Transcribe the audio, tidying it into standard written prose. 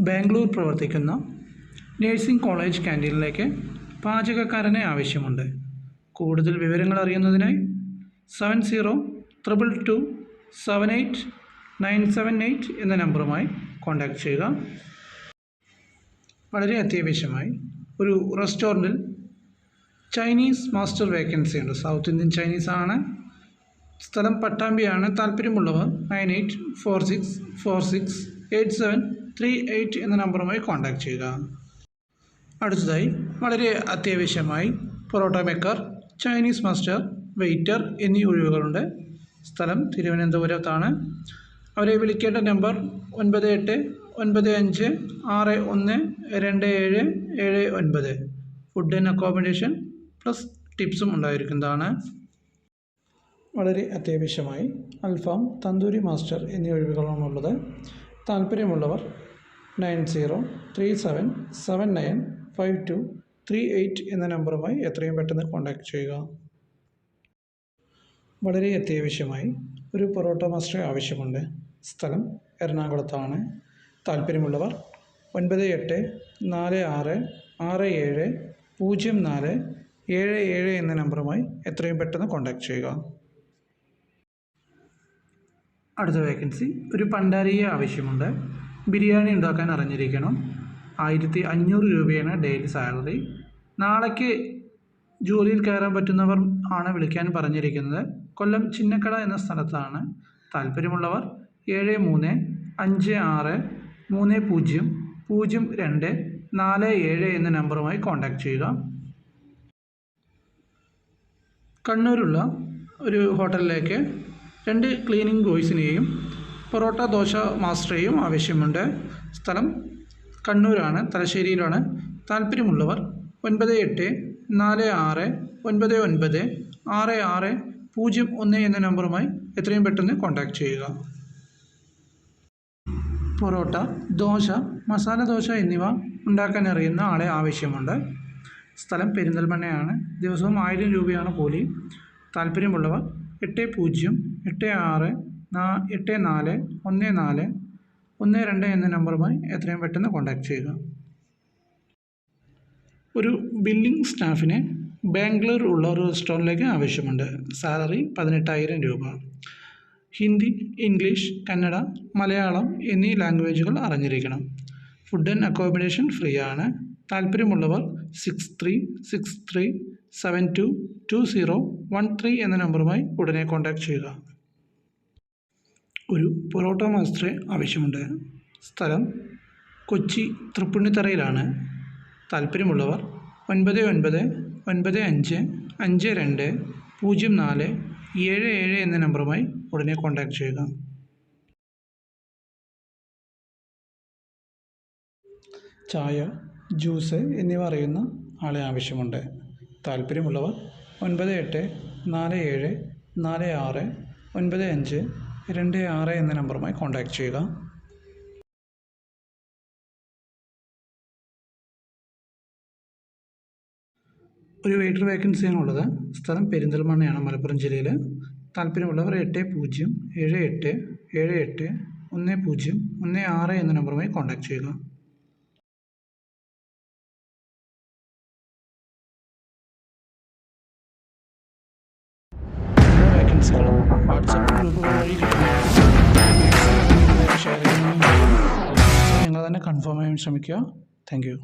ബാംഗ്ലൂർ പ്രവർത്തിക്കുന്ന nursing college ക്യാൻറ്റീനിലേക്ക് പാചകക്കാരനെ ആവശ്യമുണ്ട്. കൂടുതൽ വിവരങ്ങൾ അറിയുന്നതിനായി 7022278978 എന്ന നമ്പറുമായി കോൺടാക്റ്റ് ചെയ്യുക. വളരെ അത്യാവശ്യമായി ഒരു റെസ്റ്റോറൻറ്റിൽ ചൈനീസ് മാസ്റ്റർ വേക്കൻസി ഉണ്ട്. സൗത്ത് ഇന്ത്യൻ ചൈനീസ് ആണ്. സ്ഥലം പട്ടാമ്പിയാണ്. താല്പര്യമുള്ളവർ 9846468738 എന്ന നമ്പറുമായി കോൺടാക്റ്റ് ചെയ്യുക. അടുത്തതായി വളരെ അത്യാവശ്യമായി parotta maker, Chinese master, waiter എന്നീ ഒഴിവുകളുണ്ട്. സ്ഥലം തിരുവനന്തപുരത്താണ്. അവരെ വിളിക്കേണ്ട number 9895612779. Food and accommodation plus ടിപ്സും ഉണ്ടായിരിക്കുന്നതാണ്. വളരെ അത്യാവശ്യമായി അൽഫാം, തന്തൂരി മാസ്റ്റർ എന്നീ ഒഴിവുകളാണുള്ളത്. താല്പര്യമുള്ളവർ 9037795238 എന്ന നമ്പറുമായി എത്രയും പെട്ടെന്ന് കോൺടാക്റ്റ് ചെയ്യുക. വളരെ അത്യാവശ്യമായി ഒരു പൊറോട്ട മാസ്റ്റർ ആവശ്യമുണ്ട്. സ്ഥലം എറണാകുളത്താണ്. താല്പര്യമുള്ളവർ 984666700477 എന്ന നമ്പറുമായി എത്രയും പെട്ടെന്ന് കോൺടാക്റ്റ് ചെയ്യുക. അടുത്ത വേക്കൻസി ഒരു പണ്ടാരിയെ ആവശ്യമുണ്ട്. ബിരിയാണി ഉണ്ടാക്കാൻ അറിഞ്ഞിരിക്കണം. 1500 രൂപയാണ് ഡെയിലി സാലറി. നാളേക്ക് ജോലിയിൽ കയറാൻ പറ്റുന്നവർ ആണ് വിളിക്കാൻ പറഞ്ഞിരിക്കുന്നത്. കൊല്ലം ചിന്നക്കട എന്ന സ്ഥലത്താണ്. താല്പര്യമുള്ളവർ 7356300247 എന്ന നമ്പറുമായി കോൺടാക്റ്റ് ചെയ്യുക. കണ്ണൂരുള്ള ഒരു ഹോട്ടലിലേക്ക് 2 ക്ലീനിങ് ബോയ്സിനെയും പൊറോട്ട ദോശ മാസ്റ്ററെയും ആവശ്യമുണ്ട്. സ്ഥലം കണ്ണൂരാണ്, തലശ്ശേരിയിലാണ്. താല്പര്യമുള്ളവർ 9846996601 എന്ന നമ്പറുമായി എത്രയും പെട്ടെന്ന് കോൺടാക്റ്റ് ചെയ്യുക. പൊറോട്ട, ദോശ, മസാല ദോശ എന്നിവ ഉണ്ടാക്കാൻ അറിയുന്ന ആളെ ആവശ്യമുണ്ട്. സ്ഥലം പെരിന്തൽമണ്ണയാണ്. ദിവസവും 1000 രൂപയാണ് കൂലി. താല്പര്യമുള്ളവർ 8086841412 എന്ന നമ്പറുമായി എത്രയും പെട്ടെന്ന് കോൺടാക്റ്റ് ചെയ്യുക. ഒരു ബില്ലിംഗ് സ്റ്റാഫിനെ ബാംഗ്ലൂർ ഉള്ള ഒരു റെസ്റ്റോറൻറ്റിലേക്ക് ആവശ്യമുണ്ട്. സാലറി 18000 രൂപ. ഹിന്ദി, ഇംഗ്ലീഷ്, കന്നഡ, മലയാളം എന്നീ ലാംഗ്വേജുകൾ അറിഞ്ഞിരിക്കണം. ഫുഡ് ആൻഡ് അക്കോമഡേഷൻ ഫ്രീ ആണ്. താല്പര്യമുള്ളവർ 6363722013 എന്ന നമ്പറുമായി ഉടനെ കോൺടാക്റ്റ് ചെയ്യുക. ഒരു പൊറോട്ട മാസ്റ്ററെ ആവശ്യമുണ്ട്. സ്ഥലം കൊച്ചി തൃപ്പുണിത്തറയിലാണ്. താല്പര്യമുള്ളവർ 9995520477 എന്ന നമ്പറുമായി ഉടനെ കോൺടാക്റ്റ് ചെയ്യുക. ചായ, ജ്യൂസ് എന്നിവ അറിയുന്ന ആളെ ആവശ്യമുണ്ട്. താല്പര്യമുള്ളവർ 9847469526 എന്ന നമ്പറുമായി കോൺടാക്റ്റ് ചെയ്യുക. ഒരു വെയ്റ്റർ വേക്കൻസിയാണുള്ളത്. സ്ഥലം പെരിന്തൽമണ്ണയാണ്, മലപ്പുറം ജില്ലയിൽ. താല്പര്യമുള്ളവർ 8078781016 എന്ന നമ്പറുമായി കോൺടാക്റ്റ് ചെയ്യുക. വേക്കൻസികളും വാട്സപ്പ് ഗ്രൂപ്പുകൾ വഴി ഷെയർ ചെയ്യുന്നതിന് നിങ്ങൾ തന്നെ കൺഫേം ചെയ്യാൻ ശ്രമിക്കുക. Thank you.